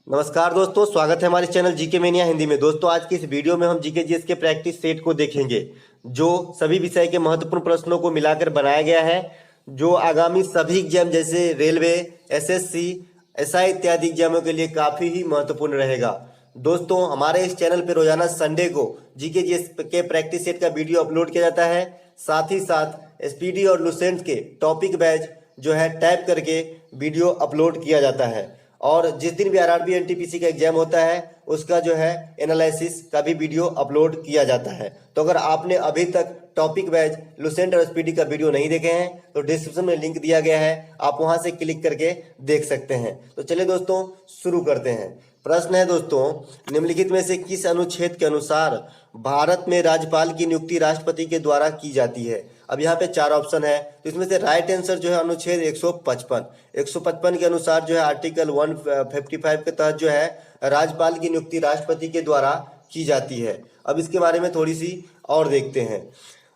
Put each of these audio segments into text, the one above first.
नमस्कार दोस्तों, स्वागत है हमारे चैनल जीके मेनिया हिंदी में। दोस्तों, आज की इस वीडियो में हम जीके जीएस के प्रैक्टिस सेट को देखेंगे, जो सभी विषय के महत्वपूर्ण प्रश्नों को मिलाकर बनाया गया है, जो आगामी सभी एग्जाम जैसे रेलवे, एसएससी, एसआई इत्यादि एग्जामों के लिए काफ़ी ही महत्वपूर्ण रहेगा। दोस्तों, हमारे इस चैनल पर रोजाना संडे को जीके जीएस के प्रैक्टिस सेट का वीडियो अपलोड किया जाता है। साथ ही साथ एसपीडी और लुसेंट के टॉपिक बैच जो है टाइप करके वीडियो अपलोड किया जाता है। और जिस दिन भी आरआरबी एनटीपीसी का एग्जाम होता है उसका जो है एनालिसिस का भी वीडियो अपलोड किया जाता है। तो अगर आपने अभी तक टॉपिक बैच लुसेंट और एसपीडी का वीडियो नहीं देखे हैं तो डिस्क्रिप्शन में लिंक दिया गया है, आप वहां से क्लिक करके देख सकते हैं। तो चलिए दोस्तों, शुरू करते हैं। प्रश्न है दोस्तों, निम्नलिखित में से किस अनुच्छेद के अनुसार भारत में राज्यपाल की नियुक्ति राष्ट्रपति के द्वारा की जाती है? अब यहाँ पे चार ऑप्शन है, तो इसमें से राइट आंसर जो है अनुच्छेद 155 के अनुसार जो है आर्टिकल 155 के तहत जो है राज्यपाल की नियुक्ति राष्ट्रपति के द्वारा की जाती है। अब इसके बारे में थोड़ी सी और देखते हैं।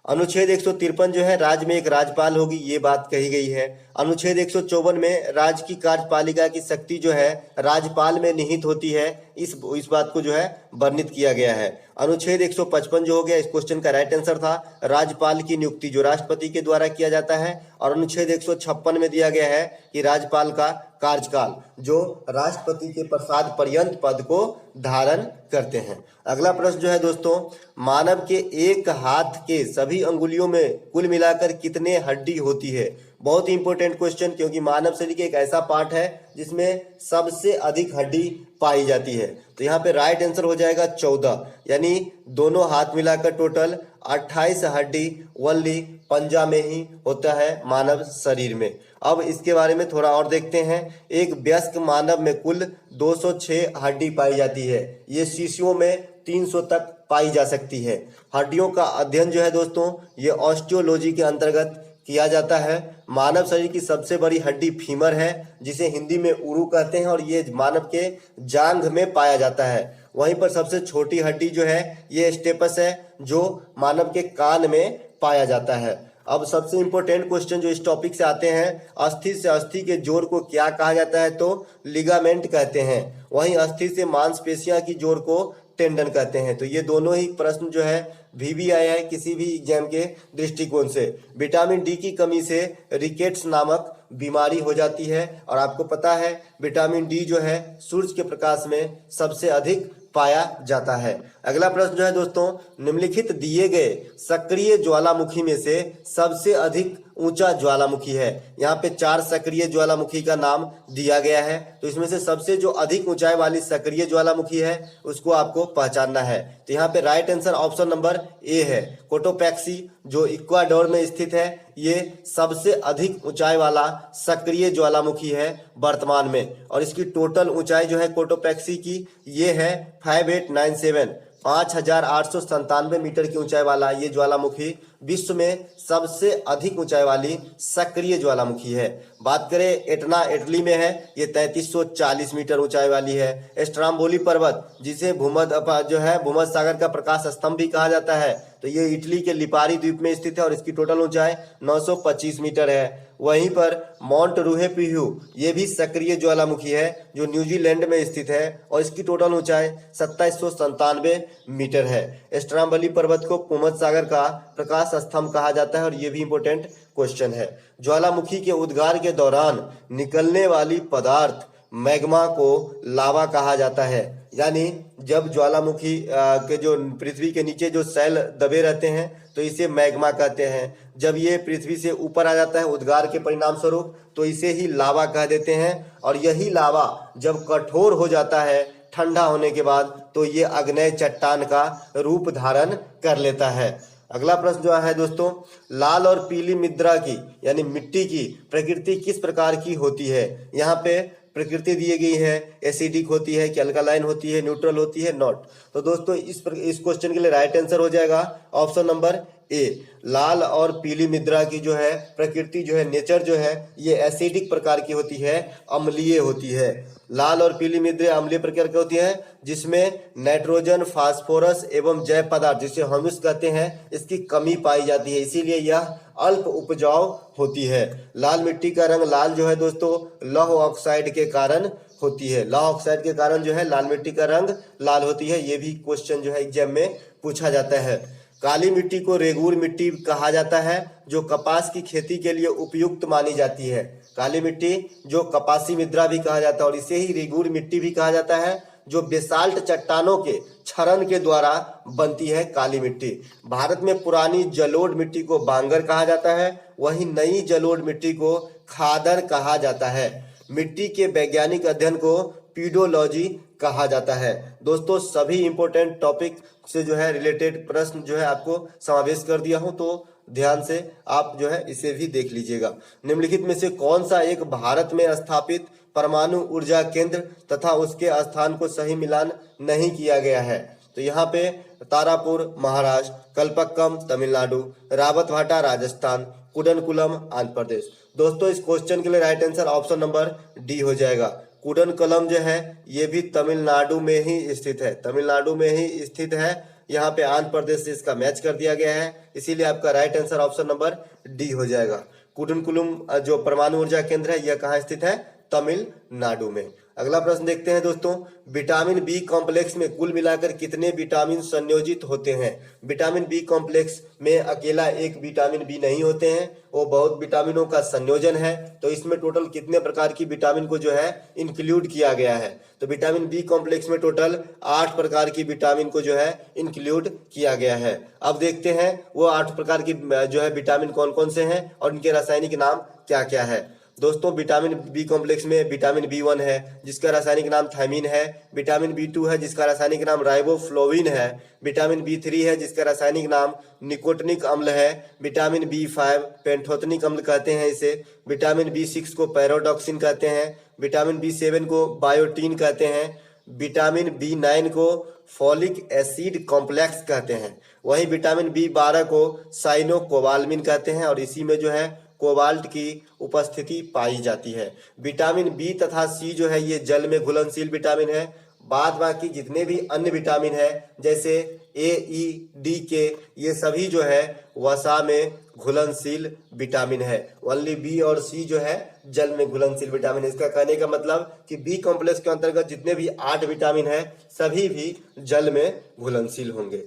अनुच्छेद 153 जो है राज्य में एक राज्यपाल होगी, ये बात कही गई है। अनुच्छेद 154 में राज्य की कार्यपालिका की शक्ति जो है राज्यपाल में निहित होती है, इस बात को जो है वर्णित किया गया है। अनुच्छेद 155 जो हो गया, इस क्वेश्चन का राइट आंसर था राज्यपाल की नियुक्ति जो राष्ट्रपति के द्वारा किया जाता है। और अनुच्छेद 156 में दिया गया है कि राज्यपाल का कार्यकाल जो राष्ट्रपति के प्रसाद पर्यंत पद को धारण करते हैं। अगला प्रश्न जो है दोस्तों, मानव के एक हाथ के सभी अंगुलियों में कुल मिलाकर कितने हड्डी होती है? बहुत ही इंपॉर्टेंट क्वेश्चन, क्योंकि मानव शरीर के एक ऐसा पार्ट है जिसमें सबसे अधिक हड्डी पाई जाती है। तो यहाँ पे राइट आंसर हो जाएगा 14, यानी दोनों हाथ मिलाकर टोटल 28 हड्डी ओनली पंजा में ही होता है मानव शरीर में। अब इसके बारे में थोड़ा और देखते हैं। एक वयस्क मानव में कुल 206 हड्डी पाई जाती है, ये शिशुओं में 300 तक पाई जा सकती है। हड्डियों का अध्ययन जो है दोस्तों, ये ऑस्टियोलॉजी के अंतर्गत किया जाता है। मानव शरीर की सबसे बड़ी हड्डी फीमर है, जिसे हिंदी में उरू कहते हैं, और ये मानव के जांघ में पाया जाता है। वहीं पर सबसे छोटी हड्डी जो है ये स्टेपस है, जो मानव के कान में पाया जाता है। अब सबसे इंपॉर्टेंट क्वेश्चन जो इस टॉपिक से आते हैं, अस्थि से अस्थि के जोड़ को क्या कहा जाता है? तो लिगामेंट कहते हैं। वहीं अस्थि से मांसपेशियां की जोड़ को टेंडन कहते हैं। तो ये दोनों ही प्रश्न जो है VBI है किसी भी एग्जाम के दृष्टिकोण से। विटामिन डी की कमी से रिकेट्स नामक बीमारी हो जाती है, और आपको पता है विटामिन डी जो है सूरज के प्रकाश में सबसे अधिक पाया जाता है। अगला प्रश्न जो है दोस्तों, निम्नलिखित दिए गए सक्रिय ज्वालामुखी में से सबसे अधिक ऊंचा ज्वालामुखी है। यहाँ पे 4 सक्रिय ज्वालामुखी का नाम दिया गया है, तो इसमें से सबसे जो अधिक ऊंचाई वाली सक्रिय ज्वालामुखी है उसको आपको पहचानना है। तो यहाँ पे right answer option number A है, कोटोपैक्सी, जो इक्वाडोर में स्थित है। ये सबसे अधिक ऊंचाई वाला सक्रिय ज्वालामुखी है वर्तमान में, और इसकी टोटल ऊंचाई जो है कोटोपैक्सी की ये है 5897, 5897 मीटर की ऊंचाई वाला ये ज्वालामुखी विश्व में सबसे अधिक ऊंचाई वाली सक्रिय ज्वालामुखी है। बात करें एटना, इटली में है, ये 3340 मीटर ऊंचाई वाली है। स्ट्राम्बोली पर्वत, जिसे भूमध्य सागर का प्रकाश स्तंभ भी कहा जाता है, तो ये इटली के लिपारी द्वीप में स्थित है और इसकी टोटल ऊंचाई 925 मीटर है। वहीं पर माउंट रूहेपिहू, ये भी सक्रिय ज्वालामुखी है जो न्यूजीलैंड में स्थित है, और इसकी टोटल ऊंचाई 2797 मीटर है। स्ट्राम्बोली पर्वत को भूमध्य सागर का प्रकाश स्तंभ कहा जाता है, और ये भी इंपॉर्टेंट क्वेश्चन है। ज्वालामुखी के उद्गार के दौरान निकलने वाली पदार्थ मैग्मा को लावा कहा जाता है। यानी जब ज्वालामुखी के जो पृथ्वी के नीचे जो सेल दबे रहते हैं तो इसे मैग्मा कहते हैं। जब ये पृथ्वी से ऊपर आ जाता है उद्गार के परिणाम स्वरूप तो इसे ही लावा कह देते हैं, और यही लावा जब कठोर हो जाता है ठंडा होने के बाद तो ये आग्नेय चट्टान का रूप धारण कर लेता है। अगला प्रश्न जो है दोस्तों, लाल और पीली मृदा की यानी मिट्टी की प्रकृति किस प्रकार की होती है? यहाँ पे प्रकृति दी गई है, एसिडिक होती है कि अल्कालाइन होती है, न्यूट्रल होती है, नॉट। तो दोस्तों इस क्वेश्चन के लिए राइट आंसर हो जाएगा ऑप्शन नंबर ए। लाल और पीली मृदा की जो है प्रकृति जो है नेचर जो है ये एसिडिक प्रकार की होती है, अम्लीय होती है। लाल और पीली मृदा अम्लीय प्रकार की होती है जिसमें नाइट्रोजन, फास्फोरस एवं जैव पदार्थ जिसे ह्यूमस कहते हैं इसकी कमी पाई जाती है, इसीलिए यह अल्प उपजाऊ होती है। लाल मिट्टी का रंग लाल जो है दोस्तों लौह ऑक्साइड के कारण होती है। लौह ऑक्साइड के कारण जो है लाल मिट्टी का रंग लाल होती है। ये भी क्वेश्चन जो है एग्जाम में पूछा जाता है। काली मिट्टी को रेगूर मिट्टी कहा जाता है, जो कपास की खेती के लिए उपयुक्त मानी जाती है। काली मिट्टी जो कपासी मृदा भी कहा जाता है और इसे ही रेगूर मिट्टी भी कहा जाता है, जो बेसाल्ट चट्टानों के क्षरण के द्वारा बनती है काली मिट्टी। भारत में पुरानी जलोढ़ मिट्टी को बांगर कहा जाता है, वहीं नई जलोढ़ मिट्टी को खादर कहा जाता है। मिट्टी के वैज्ञानिक अध्ययन को पीडोलॉजी कहा जाता है। दोस्तों सभी इंपॉर्टेंट टॉपिक से जो है रिलेटेड प्रश्न जो है आपको समावेश कर दिया हूं, तो ध्यान से आप जो है इसे भी देख लीजिएगा। निम्नलिखित में से कौन सा एक भारत में स्थापित परमाणु ऊर्जा केंद्र तथा उसके स्थान को सही मिलान नहीं किया गया है? तो यहाँ पे तारापुर महाराष्ट्र, कल्पक्कम तमिलनाडु, रावतभाटा राजस्थान, कुडनकुलम आंध्र प्रदेश। दोस्तों इस क्वेश्चन के लिए right answer option number D हो जाएगा। कुडनकुलम जो है ये भी तमिलनाडु में ही स्थित है, तमिलनाडु में ही स्थित है। यहाँ पे आंध्र प्रदेश से इसका मैच कर दिया गया है, इसीलिए आपका right answer option number D हो जाएगा। कुडनकुलम जो परमाणु ऊर्जा केंद्र है यह कहाँ स्थित है? तमिलनाडु में। अगला प्रश्न देखते हैं दोस्तों, विटामिन बी कॉम्प्लेक्स में कुल मिलाकर कितने विटामिन संयोजित होते हैं? विटामिन बी कॉम्प्लेक्स में अकेला एक विटामिन बी नहीं होते हैं, वो बहुत विटामिनों का संयोजन है। तो इसमें टोटल कितने प्रकार की विटामिन को जो है इंक्लूड किया गया है? तो विटामिन बी कॉम्प्लेक्स में टोटल 8 प्रकार की विटामिन को जो है इंक्लूड किया गया है। अब देखते हैं वो 8 प्रकार की जो है विटामिन कौन कौन से हैं और इनके रासायनिक नाम क्या क्या है। दोस्तों विटामिन बी कॉम्प्लेक्स में विटामिन बी1 है जिसका रासायनिक नाम थायमीन है, विटामिन बी2 है जिसका रासायनिक नाम राइबोफ्लोविन है, विटामिन बी3 है जिसका रासायनिक नाम निकोटिनिक अम्ल है, विटामिन बी5 पेंटोथेनिक अम्ल कहते हैं इसे, विटामिन बी6 को पैरोडॉक्सिन कहते हैं, विटामिन बी7 को बायोटीन कहते हैं, विटामिन बी9 को फॉलिक एसिड कॉम्प्लेक्स कहते हैं, वहीं विटामिन बी12 को साइनोकोबाल्मिन कहते हैं और इसी में जो है कोबाल्ट की उपस्थिति पाई जाती है। विटामिन बी तथा सी जो है ये जल में घुलनशील विटामिन है। बाद बाकी जितने भी अन्य विटामिन है जैसे ए, ई, डी, के, ये सभी जो है वसा में घुलनशील विटामिन है। ओनली बी और सी जो है जल में घुलनशील विटामिन है। इसका कहने का मतलब कि बी कॉम्प्लेक्स के अंतर्गत जितने भी 8 विटामिन है सभी भी जल में घुलनशील होंगे।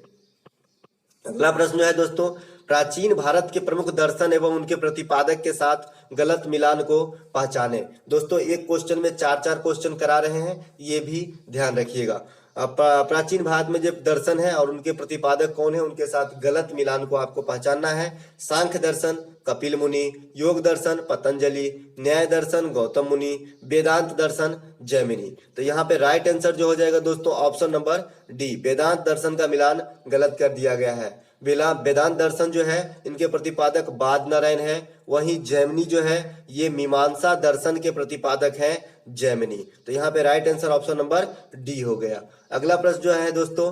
अगला प्रश्न जो है दोस्तों, प्राचीन भारत के प्रमुख दर्शन एवं उनके प्रतिपादक के साथ गलत मिलान को पहचाने। दोस्तों एक क्वेश्चन में 4-4 क्वेश्चन करा रहे हैं, ये भी ध्यान रखिएगा। प्राचीन भारत में जो दर्शन है और उनके प्रतिपादक कौन है उनके साथ गलत मिलान को आपको पहचानना है। सांख्य दर्शन कपिल मुनि, योग दर्शन पतंजलि, न्याय दर्शन गौतम मुनि, वेदांत दर्शन जैमिनी। तो यहाँ पे राइट आंसर जो हो जाएगा दोस्तों ऑप्शन नंबर डी, वेदांत दर्शन का मिलान गलत कर दिया गया है। वेदांत दर्शन जो है इनके प्रतिपादक बाद नारायण है, वहीं जैमिनी जो है ये मीमांसा दर्शन के प्रतिपादक हैं जैमिनी। तो यहाँ पे right answer option number D हो गया। अगला प्रश्न जो है दोस्तों,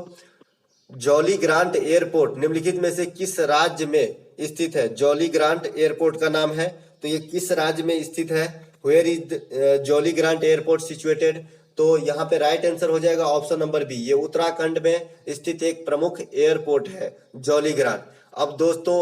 जॉली ग्रांट एयरपोर्ट निम्नलिखित में से किस राज्य में स्थित है? जॉली ग्रांट एयरपोर्ट का नाम है, तो ये किस राज्य में स्थित है? Where is Jolly Grant airport situated? तो यहाँ पे राइट आंसर हो जाएगा ऑप्शन नंबर बी, ये उत्तराखंड में स्थित एक प्रमुख एयरपोर्ट है जॉली ग्रांट। अब दोस्तों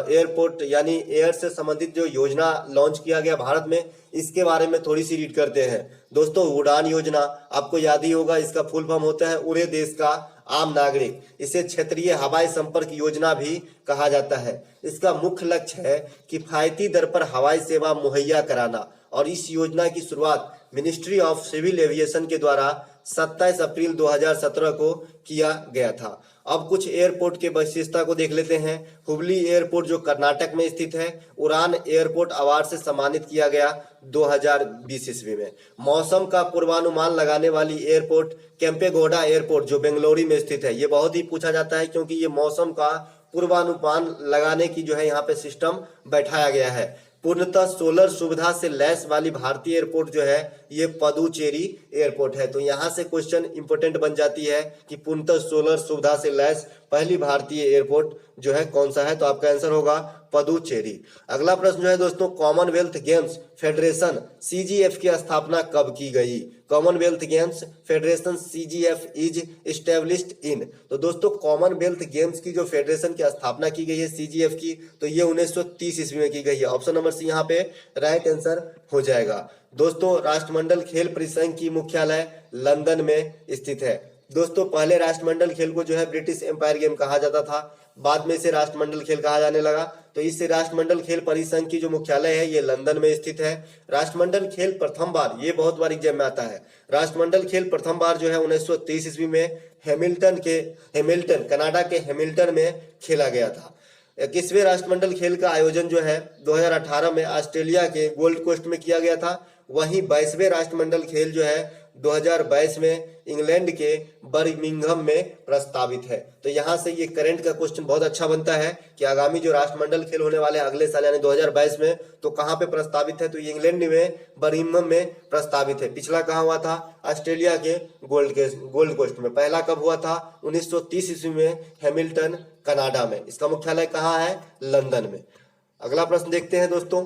एयरपोर्ट यानी एयर से संबंधित जो योजना लॉन्च किया गया भारत में, इसके बारे में थोड़ी सी रीड करते हैं। दोस्तों उड़ान योजना आपको याद ही होगा, इसका फुल फॉर्म होता है उड़े देश का आम नागरिक। इसे क्षेत्रीय हवाई संपर्क योजना भी कहा जाता है। इसका मुख्य लक्ष्य है किफायती दर पर हवाई सेवा मुहैया कराना और इस योजना की शुरुआत मिनिस्ट्री ऑफ सिविल एविएशन के द्वारा 27 अप्रैल 2017 को किया गया था। अब कुछ एयरपोर्ट के विशेषता को देख लेते हैं। हुबली एयरपोर्ट जो कर्नाटक में स्थित है, उड़ान एयरपोर्ट अवार्ड से सम्मानित किया गया 2020 ईस्वी में। मौसम का पूर्वानुमान लगाने वाली एयरपोर्ट केम्पेगौड़ा एयरपोर्ट जो बेंगलुरु में स्थित है, ये बहुत ही पूछा जाता है क्योंकि ये मौसम का पूर्वानुमान लगाने की जो है यहाँ पे सिस्टम बैठाया गया है। पूर्णतः सोलर सुविधा से लैस वाली भारतीय एयरपोर्ट जो है ये पदुचेरी एयरपोर्ट है। तो यहाँ से क्वेश्चन इंपोर्टेंट बन जाती है कि पूर्णतः सोलर सुविधा से लैस पहली भारतीय एयरपोर्ट जो है कौन सा है? तो आपका आंसर होगा पदुचेरी। अगला प्रश्न जो है दोस्तों, कॉमनवेल्थ गेम्स फेडरेशन CGF की स्थापना कब की गई? Commonwealth games federation CGF is established in. तो दोस्तों कॉमनवेल्थ गेम्स की जो फेडरेशन की स्थापना की गई है CGF की, तो ये 1930 ईस्वी में की गई है। ऑप्शन नंबर सी यहाँ पे राइट आंसर हो जाएगा। दोस्तों राष्ट्रमंडल खेल परिसंघ की मुख्यालय लंदन में स्थित है। दोस्तों पहले राष्ट्रमंडल खेल को जो है ब्रिटिश एम्पायर गेम कहा जाता था, बाद में इसे राष्ट्रमंडल खेल कहा जाने लगा। तो इस राष्ट्रमंडल खेल परिसंघ की जो मुख्यालय है ये लंदन में स्थित है। राष्ट्रमंडल खेल प्रथम बार, ये बहुत बार एग्जाम में आता है, राष्ट्रमंडल खेल प्रथम बार जो है 1930 ईस्वी में हेमिल्टन कनाडा के हेमिल्टन में खेला गया था। 21वें राष्ट्रमंडल खेल का आयोजन जो है 2018 में ऑस्ट्रेलिया के गोल्ड कोस्ट में किया गया था। वहीं 22वें राष्ट्रमंडल खेल जो है 2022 में इंग्लैंड के बर्मिंघम में प्रस्तावित है। तो यहाँ से ये करंट का क्वेश्चन बहुत अच्छा बनता है कि आगामी जो राष्ट्रमंडल खेल होने वाले अगले साल यानी 2022 में, तो कहाँ पे प्रस्तावित है, तो ये इंग्लैंड में बर्मिंघम में प्रस्तावित है। पिछला कहाँ हुआ था, ऑस्ट्रेलिया के गोल्ड कोस्ट में। पहला कब हुआ था, 1930 ईस्वी में हेमिल्टन कनाडा में। इसका मुख्यालय कहाँ है, लंदन में। अगला प्रश्न देखते हैं दोस्तों,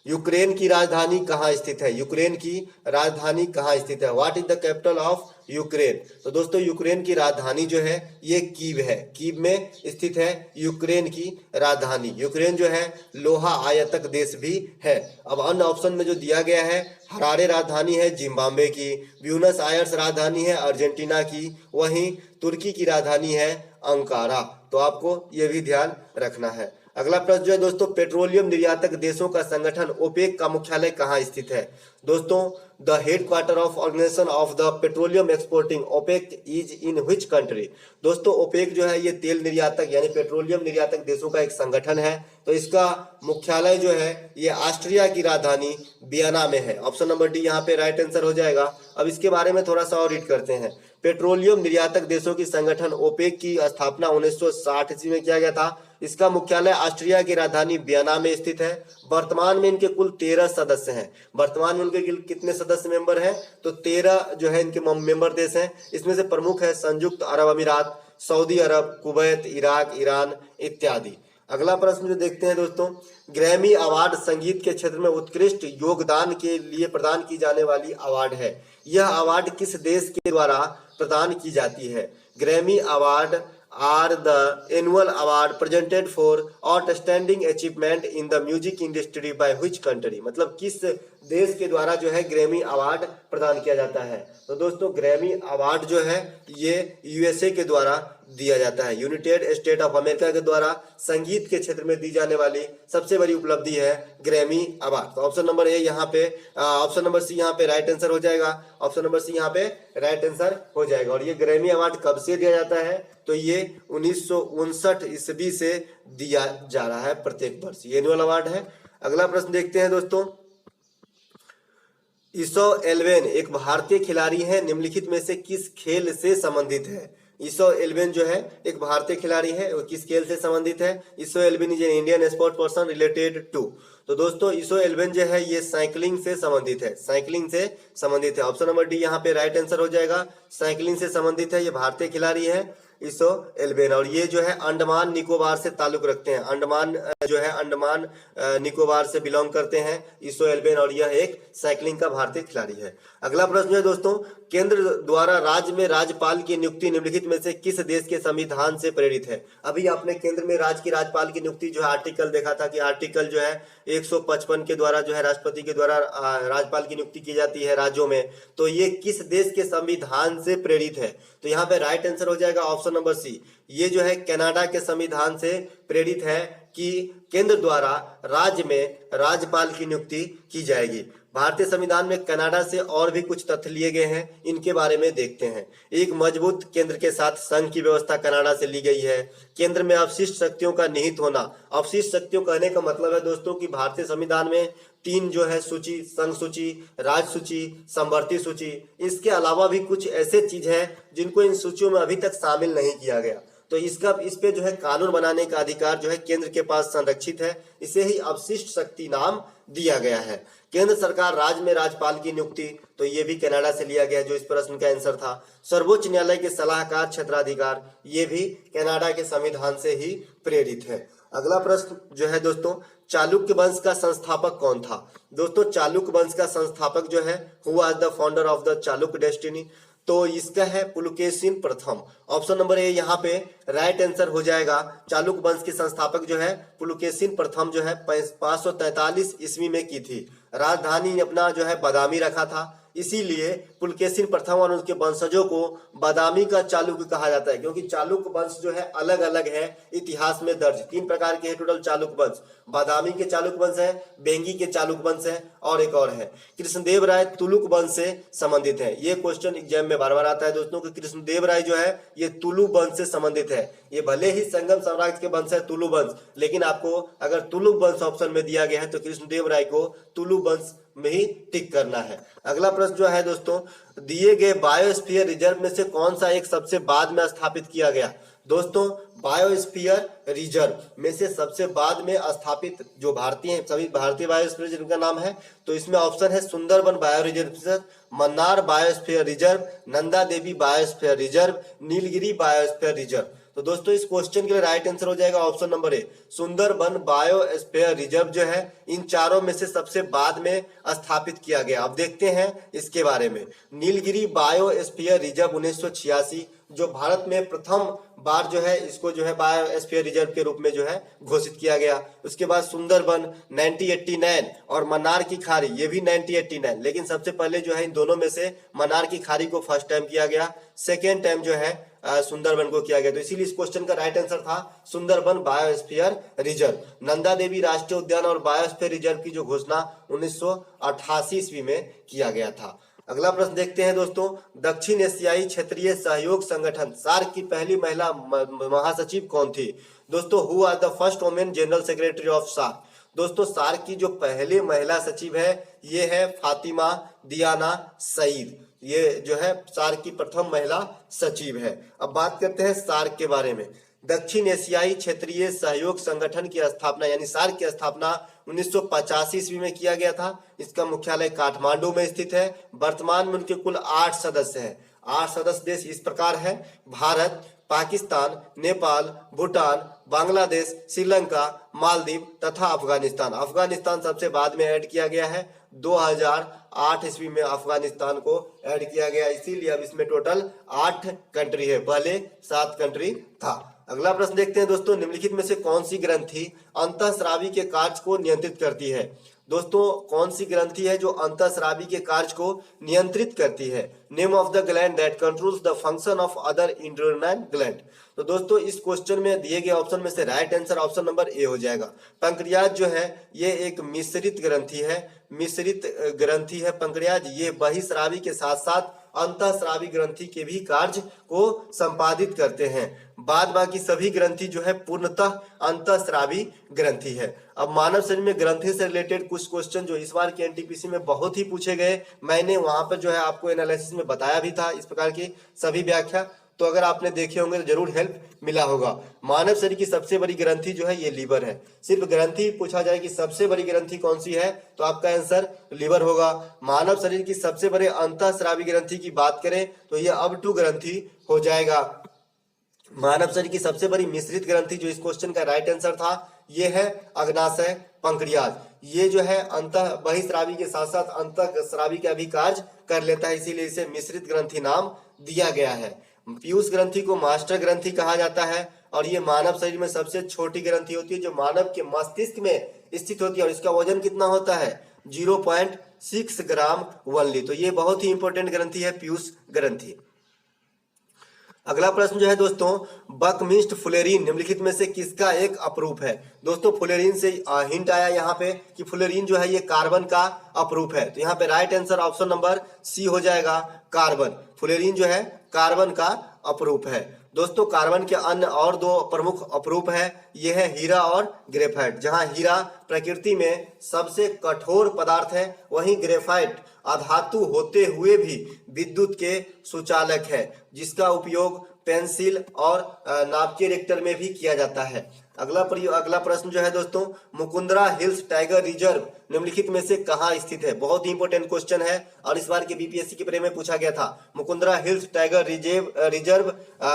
यूक्रेन की राजधानी कहाँ स्थित है, यूक्रेन की राजधानी कहाँ स्थित है, what is the capital of Ukraine. तो दोस्तों यूक्रेन की राजधानी जो है ये कीव है, कीव में स्थित है यूक्रेन की राजधानी। यूक्रेन जो है लोहा आयतक देश भी है। अब अन्य ऑप्शन में जो दिया गया है, हरारे राजधानी है जिम्बाब्वे की, ब्यूनस आयर्स राजधानी है अर्जेंटीना की, वहीं तुर्की की राजधानी है अंकारा। तो आपको ये भी ध्यान रखना है। अगला प्रश्न जो है दोस्तों, पेट्रोलियम निर्यातक देशों का संगठन ओपेक का मुख्यालय कहाँ स्थित है। दोस्तों the headquarter of organisation of the petroleum exporting OPEC is in which country. दोस्तों ओपेक जो है ये तेल निर्यातक यानी पेट्रोलियम निर्यातक देशों का एक संगठन है। तो इसका मुख्यालय जो है ये ऑस्ट्रिया की राजधानी वियना में है। ऑप्शन नंबर डी यहाँ पे राइट आंसर हो जाएगा। अब इसके बारे में थोड़ा सा और रीड करते हैं। पेट्रोलियम निर्यातक देशों की संगठन ओपेक की स्थापना 1960 ईस्वी में किया गया था। इसका मुख्यालय ऑस्ट्रिया की राजधानी वियना में स्थित है। वर्तमान में इनके कुल 13 सदस्य हैं। वर्तमान में उनके कितने सदस्य मेंबर हैं, तो 13 जो है इनके मेंबर देश हैं। इसमें से प्रमुख है संयुक्त अरब अमीरात, सऊदी अरब, कुवैत, इराक, ईरान इत्यादि। अगला प्रश्न जो देखते हैं दोस्तों, ग्रैमी अवार्ड संगीत के क्षेत्र में उत्कृष्ट योगदान के लिए प्रदान की जाने वाली अवार्ड है। यह अवार्ड किस देश के द्वारा प्रदान की जाती है। Grammy award are the annual award presented for outstanding achievement in the music industry by which country। मतलब किस देश के द्वारा जो है ग्रैमी अवार्ड प्रदान किया जाता है। तो दोस्तों ग्रैमी अवार्ड जो है ये यूएसए के द्वारा दिया जाता है, यूनाइटेड स्टेट ऑफ अमेरिका के द्वारा संगीत के क्षेत्र में दी जाने वाली सबसे बड़ी उपलब्धि है ग्रैमी अवार्ड। तो ऑप्शन नंबर ए यहाँ पे, ऑप्शन नंबर सी यहाँ पे राइट आंसर हो जाएगा। ऑप्शन नंबर सी यहाँ पे राइट आंसर हो जाएगा। और ये ग्रैमी अवार्ड कब से दिया जाता है, तो ये 1959 ईस्वी से दिया जा रहा है प्रत्येक वर्ष, ये एनुअल अवार्ड है। अगला प्रश्न देखते हैं दोस्तों, ईसो एल्वेन एक भारतीय खिलाड़ी है, निम्नलिखित में से किस खेल से संबंधित है। ईसो एल्वेन जो है एक भारतीय खिलाड़ी है, वो किस खेल से संबंधित है। ईसो एल्वेन is an Indian sport person related to. तो दोस्तों ईसो एल्वेन जो है ये साइकिलिंग से संबंधित है, साइकिलिंग से संबंधित है। ऑप्शन नंबर डी यहाँ पे राइट आंसर हो जाएगा। साइकिलिंग से संबंधित है, ये भारतीय खिलाड़ी है ईसो एल्वेन। और ये जो है अंडमान निकोबार से ताल्लुक रखते हैं, अंडमान जो है अंडमान निकोबार से बिलोंग करते हैं ईसो एल्वेन, और यह एक साइकिलिंग का भारतीय खिलाड़ी है। अगला प्रश्न है दोस्तों, केंद्र द्वारा राज्य में राज्यपाल की नियुक्ति निम्नलिखित में से किस देश के संविधान से प्रेरित है। अभी आपने केंद्र में राज्य की राज्यपाल की नियुक्ति जो है आर्टिकल देखा था कि आर्टिकल जो है 155 के द्वारा जो है राष्ट्रपति के द्वारा राज्यपाल की नियुक्ति की जाती है राज्यों में। तो ये किस देश के संविधान से प्रेरित है, तो यहाँ पे राइट आंसर हो जाएगा ऑप्शन नंबर सी। ये जो है कनाडा के संविधान से प्रेरित है कि केंद्र द्वारा राज्य में राज्यपाल की नियुक्ति की जाएगी। भारतीय संविधान में कनाडा से और भी कुछ तथ्य लिए गए हैं, इनके बारे में देखते हैं। एक मजबूत केंद्र के साथ संघ की व्यवस्था कनाडा से ली गई है। केंद्र में अवशिष्ट शक्तियों का निहित होना। अवशिष्ट शक्तियों कहने का मतलब है दोस्तों कि भारतीय संविधान में 3 जो है सूची, संघ सूची, राज्य सूची, समवर्ती सूची, इसके अलावा भी कुछ ऐसे चीज हैं जिनको इन सूचियों में अभी तक शामिल नहीं किया गया। तो इस पे जो है कानून बनाने का अधिकार जो है केंद्र के पास संरक्षित है, इसे ही अवशिष्ट शक्ति नाम दिया गया है। केंद्र सरकार राज्य में राज्यपाल की नियुक्ति, तो ये भी कनाडा से लिया गया जो इस प्रश्न का आंसर था। सर्वोच्च न्यायालय के सलाहकार क्षेत्राधिकार, ये भी कनाडा के संविधान से ही प्रेरित है। अगला प्रश्न जो है दोस्तों, चालुक्य वंश का संस्थापक कौन था। दोस्तों चालुक्य वंश का संस्थापक जो है who was the founder of the Chalukya destiny, तो इसका है पुलकेशिन प्रथम। ऑप्शन नंबर ए यहाँ पे राइट आंसर हो जाएगा। चालुक्य वंश के संस्थापक जो है पुलकेशिन प्रथम जो है 543 ईस्वी में की थी। राजधानी अपना जो है बादामी रखा था। इसीलिए पुलकेशिन प्रथम और उनके वंशजों को बादामी का चालुक्य कहा जाता है, क्योंकि चालुक्य वंश जो है अलग अलग है इतिहास में दर्ज। 3 प्रकार के है टोटल चालुक्य वंश। बादामी के चालुक्य वंश है, बेंगी के चालुक्य वंश है, और एक और है। कृष्णदेव राय तुलुक वंश से संबंधित है। ये क्वेश्चन एग्जाम में बार बार आता है दोस्तों कि कृष्णदेव राय जो है ये तुलु वंश से संबंधित है। ये भले ही संगम साम्राज्य के वंश है तुलु वंश, लेकिन आपको अगर तुलु वंश ऑप्शन में दिया गया है तो कृष्णदेव राय को तुलु वंश में ही टिक करना है। अगला प्रश्न जो है दोस्तों, दिए गए बायोस्फीयर रिजर्व में से कौन सा एक सबसे बाद में स्थापित किया गया? दोस्तों बायोस्फीयर रिजर्व में से सबसे बाद में स्थापित जो भारतीय सभी भारतीय बायोस्फीयर रिजर्व का नाम है, तो इसमें ऑप्शन है Sundarban bio reserve, Mannar biosphere reserve, Nanda Devi biosphere reserve, Nilgiri biosphere reserve. तो दोस्तों इस क्वेश्चन के लिए राइट आंसर हो जाएगा option number A, Sundarban biosphere reserve जो है इन चारों में से सबसे बाद में स्थापित किया गया। अब देखते हैं इसके बारे में। नीलगिरी बायोस्फीयर रिजर्व 1986 जो भारत में प्रथम बार जो है इसको जो है बायोस्फीयर रिजर्व के रूप में जो है घोषित किया गया। उसके बाद सुंदरबन 1989 और मन्नार की खाड़ी ये भी 1989, लेकिन सबसे पहले जो है इन दोनों में से मन्नार की खाड़ी को फर्स्ट टाइम किया गया, सेकेंड टाइम जो है सुंदरबन को किया गया। तो इसीलिए इस क्वेश्चन का राइट आंसर था सुंदरबन बायोस्फीयर रिजर्व। नंदा देवी राष्ट्रीय उद्यान और बायोस्फीयर रिजर्व की जो घोषणा 1988 ईस्वी में किया गया था। अगला प्रश्न देखते हैं दोस्तों, दक्षिण एशियाई क्षेत्रीय सहयोग संगठन सार्क की पहली महिला महासचिव कौन थी? दोस्तों who are the first women general secretary of SAARC? दोस्तों सार्क की जो पहली महिला सचिव है ये है फातिमा दियाना सईद, ये जो है सार्क की प्रथम महिला सचिव है। अब बात करते हैं सार्क के बारे में। दक्षिण एशियाई क्षेत्रीय सहयोग संगठन की स्थापना यानी सार्क की स्थापना 1985 ईस्वी में किया गया था। इसका मुख्यालय काठमांडू में स्थित है। वर्तमान में उनके कुल 8 सदस्य हैं। 8 सदस्य देश इस प्रकार है: भारत, पाकिस्तान, नेपाल, भूटान, बांग्लादेश, श्रीलंका, मालदीव तथा अफगानिस्तान। अफगानिस्तान सबसे बाद में ऐड किया गया है। 2008 ईस्वी में अफगानिस्तान को ऐड किया गया, इसीलिए अब इसमें टोटल 8 कंट्री है, पहले 7 कंट्री था। अगला प्रश्न देखते हैं दोस्तों, निम्नलिखित में से कौन सी ग्रंथि अंतःस्रावी के कार्य को नियंत्रित करती है? दोस्तों कौन सी ग्रंथि है जो अंतःस्रावी के कार्य को नियंत्रित करती है? Name of the gland that controls the function of other endocrine gland. तो दोस्तों इस क्वेश्चन में दिए गए ऑप्शन में से right answer option number A हो जाएगा। पैंक्रियाज जो है ये एक मिश्रित ग्रंथि है, मिश्रित ग्रंथि है पैंक्रियाज। ये बहिस्रावी के साथ साथ अंतःस्रावी ग्रंथि के भी कार्य को संपादित करते हैं। बाद बाकी सभी ग्रंथि जो है पूर्णतः अंतःस्रावी ग्रंथि है। अब मानव शरीर में ग्रंथि से रिलेटेड कुछ क्वेश्चन जो इस बार के एनटीपीसी में बहुत ही पूछे गए, मैंने वहां पर जो है आपको एनालिसिस में बताया भी था इस प्रकार की सभी व्याख्या, तो अगर आपने देखे होंगे तो जरूर हेल्प मिला होगा। मानव शरीर की सबसे बड़ी ग्रंथि जो है ये लीवर है। सिर्फ ग्रंथि पूछा जाए कि सबसे बड़ी ग्रंथि कौन सी है तो आपका आंसर लीवर होगा। मानव शरीर की सबसे बड़े अंतःस्रावी ग्रंथि की बात करें तो ये अब2 ग्रंथि हो जाएगा। मानव शरीर की सबसे बड़ी मिश्रित ग्रंथि जो इस क्वेश्चन का राइट आंसर था ये है अग्नाशय पंक्रियाज। ये जो है अंतः बहिस्रावी के साथ साथ अंतःस्रावी का भी कार्य कर लेता है, इसीलिए इसे मिश्रित ग्रंथि नाम दिया गया है। पीयूष ग्रंथि को मास्टर ग्रंथि कहा जाता है और ये मानव शरीर में सबसे छोटी ग्रंथि होती है जो मानव के मस्तिष्क में स्थित होती है और इसका वजन कितना होता है 0.6 ग्राम ओनली। तो ये बहुत ही इंपॉर्टेंट ग्रंथि है पीयूष ग्रंथि। अगला प्रश्न जो है दोस्तों, बकमिस्ट फुलेरीन निम्नलिखित में से किसका एक अपरूप है? दोस्तों फुलेरीन से हिंट आया यहाँ पे कि फुलेरीन जो है ये कार्बन का अपरूप है, तो यहाँ पे right answer option number C हो जाएगा कार्बन। फुलेरीन जो है कार्बन का अपरूप है। दोस्तों कार्बन के अन्य और 2 प्रमुख अपरूप है, ये है हीरा और ग्रेफाइट। जहां हीरा प्रकृति में सबसे कठोर पदार्थ है, वहीं ग्रेफाइट अधातु होते हुए भी विद्युत के सुचालक है, जिसका उपयोग पेंसिल और नाभिकीय रिएक्टर में भी किया जाता है। अगला प्रश्न जो है दोस्तों, मुकुंदरा हिल्स टाइगर रिजर्व निम्नलिखित में से कहाँ स्थित है? बहुत ही इंपॉर्टेंट क्वेश्चन है और इस बार के बीपीएससी के बारे में पूछा गया था। मुकुंदरा हिल्स टाइगर रिजर्व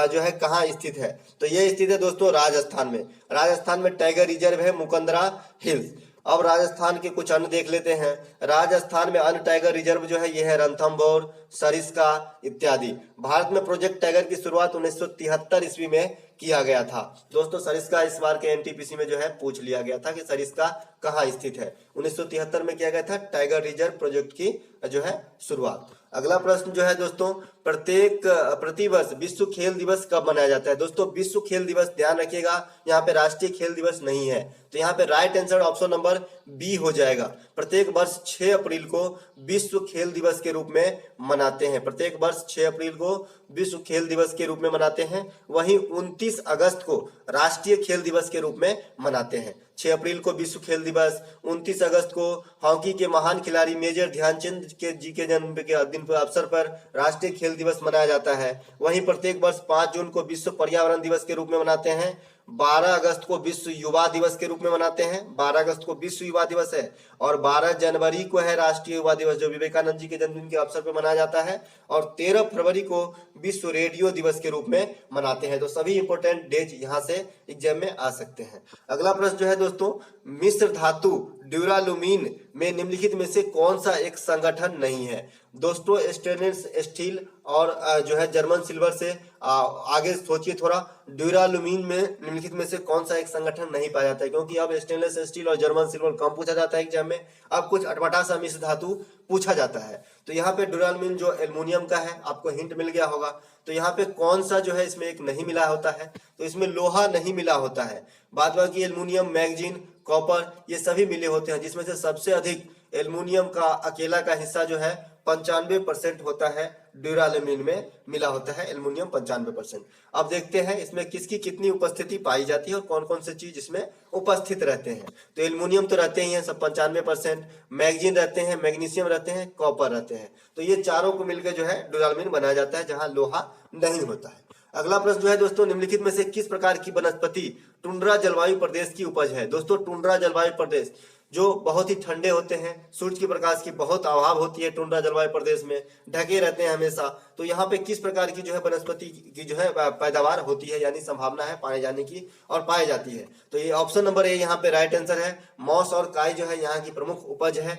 जो है कहाँ स्थित है? तो ये स्थित है दोस्तों राजस्थान में। राजस्थान में टाइगर रिजर्व है मुकुंदरा हिल्स। अब राजस्थान के कुछ अन्य देख लेते हैं। राजस्थान में अन्य टाइगर रिजर्व जो है ये है रणथंभौर, सरिस्का इत्यादि। भारत में प्रोजेक्ट टाइगर की शुरुआत 1973 ईस्वी में किया गया था। दोस्तों सरिस्का इस बार के एनटीपीसी में जो है पूछ लिया गया था कि सरिस्का कहाँ स्थित है। 1973 में किया गया था टाइगर रिजर्व प्रोजेक्ट की जो है शुरुआत। अगला प्रश्न जो है दोस्तों, प्रतिवर्ष विश्व खेल दिवस कब मनाया जाता है। दोस्तों विश्व खेल दिवस, ध्यान रखिएगा यहाँ पे राष्ट्रीय खेल दिवस नहीं है, तो यहाँ पे right answer option number B हो जाएगा। प्रत्येक वर्ष 6 अप्रैल को विश्व खेल दिवस के रूप में मनाते हैं। प्रत्येक वर्ष 6 अप्रैल को विश्व खेल दिवस के रूप में मनाते हैं। वहीं 29 अगस्त को राष्ट्रीय खेल दिवस के रूप में मनाते हैं। 6 अप्रैल को विश्व खेल दिवस, 29 अगस्त को हॉकी के महान खिलाड़ी मेजर ध्यानचंद जी के जन्म के दिन पर अवसर पर राष्ट्रीय खेल दिवस मनाया जाता है। वहीं प्रत्येक वर्ष 5 जून को विश्व पर्यावरण दिवस के रूप में मनाते हैं। 12 अगस्त को विश्व युवा दिवस के रूप में मनाते हैं। 12 अगस्त को विश्व युवा दिवस है और 12 जनवरी को है राष्ट्रीय युवा दिवस, जो विवेकानंद जी के जन्मदिन के अवसर पर मनाया जाता है। और 13 फरवरी को विश्व रेडियो दिवस के रूप में मनाते हैं। तो सभी इंपोर्टेंट डेज यहाँ से एग्जाम में आ सकते हैं। अगला प्रश्न जो है दोस्तों, मिश्र धातु ड्यूरालुमीन में निम्नलिखित में से कौन सा एक संगठन नहीं है। दोस्तों स्टेनलेस स्टील और जो है जर्मन सिल्वर से आगे सोचिए थोड़ा, ड्यूरालुमीन में निम्नलिखित में से कौन सा एक संगठन नहीं पाया जाता है, क्योंकि अब स्टेनलेस स्टील और जर्मन सिल्वर कम पूछा जाता है एग्जाम में, अब कुछ अटपटा सा मिश्र धातु पूछा जाता है। तो यहाँ पे ड्यूरालुमीन जो एल्युमिनियम का है, आपको हिंट मिल गया होगा। तो यहाँ पे कौन सा जो है इसमें एक नहीं मिला होता है, तो इसमें लोहा नहीं मिला होता है। बाद बाकी एल्युमिनियम, मैग्नीज, कॉपर ये सभी मिले होते हैं, जिसमें से सबसे अधिक एल्युमिनियम का अकेला का हिस्सा जो है 95% होता है, ड्यूरालुमीन में मिला होता है एल्युमिनियम 95%। अब देखते हैं इसमें किसकी कितनी उपस्थिति पाई जाती है और कौन कौन से चीज इसमें उपस्थित रहते हैं। तो एल्युमिनियम तो रहते ही हैं सब 95%, मैग्नीज रहते हैं, मैग्नीशियम रहते हैं, कॉपर रहते हैं। तो ये चारों को मिलकर जो है ड्यूरालुमीन बनाया जाता है, जहां लोहा नहीं होता है। अगला प्रश्न जो है दोस्तों, निम्नलिखित में से किस प्रकार की वनस्पति टुंड्रा जलवायु प्रदेश की उपज है। दोस्तों टुंड्रा जलवायु प्रदेश जो बहुत ही ठंडे होते हैं, सूर्य के प्रकाश की बहुत अभाव होती है टुंड्रा जलवायु प्रदेश में, ढके रहते हैं हमेशा। तो यहाँ पे किस प्रकार की जो है वनस्पति की जो है पैदावार होती है, यानी संभावना है पाए जाने की और पाई जाती है। तो ये ऑप्शन नंबर ए यहाँ पे राइट आंसर है। मॉस और काई जो है यहाँ की प्रमुख उपज है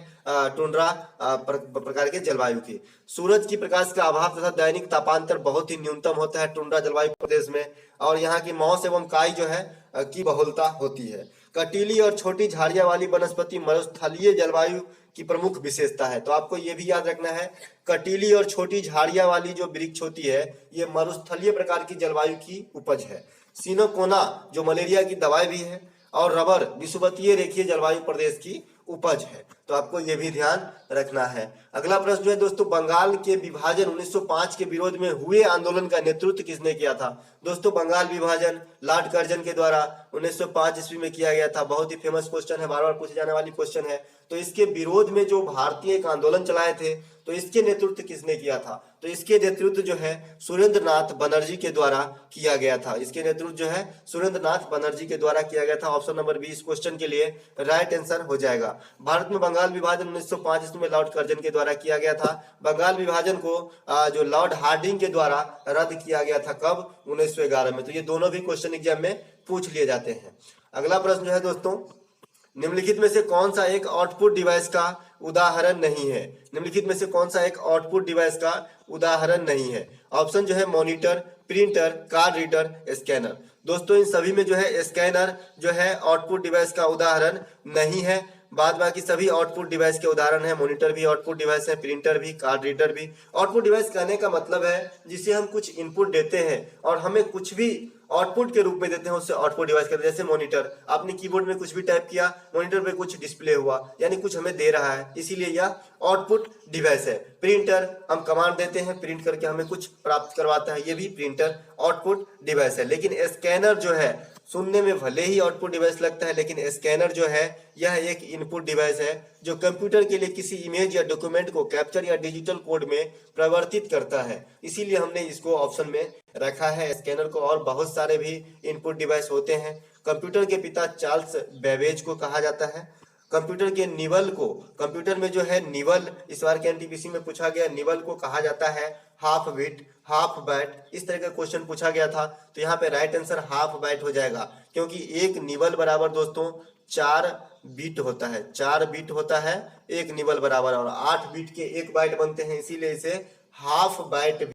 टुंड्रा प्रकार के जलवायु की। सूरज की प्रकाश का अभाव तथा दैनिक तापांतर बहुत ही न्यूनतम होता है टुंड्रा जलवायु प्रदेश में। और यहाँ की मॉस एवं काई जो है की बहुलता होती है। कटीली और छोटी झाड़ियां वाली वनस्पति मरुस्थलीय जलवायु की प्रमुख विशेषता है। तो आपको ये भी याद रखना है, कटीली और छोटी झाड़ियां वाली जो वृक्ष होती है ये मरुस्थलीय प्रकार की जलवायु की उपज है। सिनोकोना जो मलेरिया की दवाई भी है, और रबर विषुवतीय रेखीय जलवायु प्रदेश की उपज है। तो आपको ये भी ध्यान रखना है। अगला प्रश्न जो है दोस्तों, बंगाल के विभाजन 1905 के विरोध में हुए आंदोलन का नेतृत्व किसने किया था। दोस्तों बंगाल विभाजन लॉर्ड कर्जन के द्वारा 1905 ईस्वी में किया गया था। बहुत ही फेमस क्वेश्चन है, बार बार पूछे जाने वाली क्वेश्चन है। तो इसके विरोध में जो भारतीय एक आंदोलन चलाए थे, तो इसके नेतृत्व किसने किया था। तो इसके नेतृत्व जो है सुरेंद्र नाथ बनर्जी के द्वारा किया गया था। इसके नेतृत्व जो है सुरेंद्र नाथ बनर्जी के द्वारा किया गया था। ऑप्शन नंबर बी इस क्वेश्चन के लिए राइट आंसर हो जाएगा। भारत में बंगाल विभाजन 1905 ईस्वी में लॉर्ड कर्जन के द्वारा किया गया था। बंगाल विभाजन को जो लॉर्ड हार्डिंग के द्वारा रद्द किया गया था, कब, 1911 में। तो ये दोनों भी क्वेश्चन एग्जाम में पूछ लिए जाते हैं। अगला प्रश्न जो है दोस्तों, निम्नलिखित में से कौन सा एक आउटपुट डिवाइस का उदाहरण नहीं है। निम्नलिखित में से कौन सा एक आउटपुट डिवाइस का उदाहरण नहीं है। ऑप्शन जो है monitor, printer, card reader, scanner. दोस्तों इन सभी में जो है स्कैनर जो है आउटपुट डिवाइस का उदाहरण नहीं है। बाद बाकी सभी आउटपुट डिवाइस के उदाहरण है। मॉनिटर भी आउटपुट डिवाइस है, प्रिंटर भी, कार्ड रीडर भी। आउटपुट डिवाइस कहने का मतलब है जिसे हम कुछ इनपुट देते हैं और हमें कुछ भी आउटपुट के रूप में देते हैं, उससे आउटपुट डिवाइस कहते हैं। जैसे मॉनिटर, आपने कीबोर्ड में कुछ भी टाइप किया, मॉनिटर पे कुछ डिस्प्ले हुआ, यानी कुछ हमें दे रहा है, इसीलिए यह आउटपुट डिवाइस है। प्रिंटर, हम कमांड देते हैं, प्रिंट करके हमें कुछ प्राप्त करवाता है, ये भी प्रिंटर आउटपुट डिवाइस है। लेकिन स्कैनर जो है, सुनने में भले ही आउटपुट डिवाइस लगता है, लेकिन स्कैनर जो है यह एक इनपुट डिवाइस है जो कंप्यूटर के लिए किसी इमेज या डॉक्यूमेंट को कैप्चर या डिजिटल कोड में परिवर्तित करता है। इसीलिए हमने इसको ऑप्शन में रखा है स्कैनर को। और बहुत सारे भी इनपुट डिवाइस होते हैं। कंप्यूटर के पिता चार्ल्स बेबेज को कहा जाता है। कंप्यूटर के निवल को, कंप्यूटर में जो है निवल, इस बार के एनटीपीसी में पूछा गया, निवल को कहा जाता है हाफ बिट, हाफ बाइट। इस तरह का क्वेश्चन पूछा गया था। तो यहाँ पे राइट आंसर हाफ बाइट हो जाएगा, क्योंकि एक निवल बराबर दोस्तों 4 बीट होता है। 4 बीट होता है एक निवल बराबर, और 8 बीट के 1 बाइट बनते हैं, इसीलिए इसे हाफ बाइट